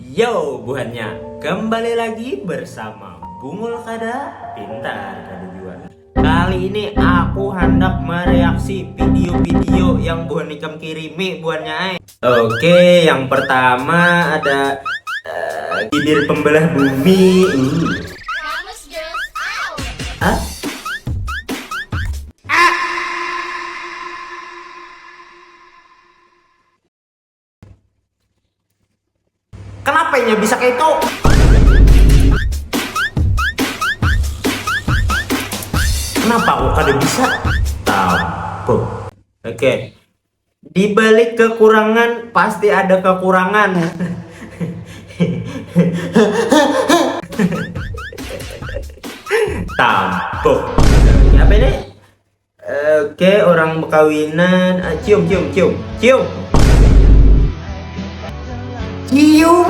Yo buahnya, kembali lagi bersama Bungul Kada Pintar Kada Jual. Kali ini aku hendak mereaksi video-video yang buhan ikam kirimi buahnya. Oke, yang pertama ada bibir pembelah bumi. Hah? Kenapa ya bisa kayak itu? Kenapa aku kada bisa? Tahu. Oke. Di balik kekurangan pasti ada kekurangan. Tahu. Apa ini? Oke, orang berkawinan. Cium, cium, cium, cium. Cium.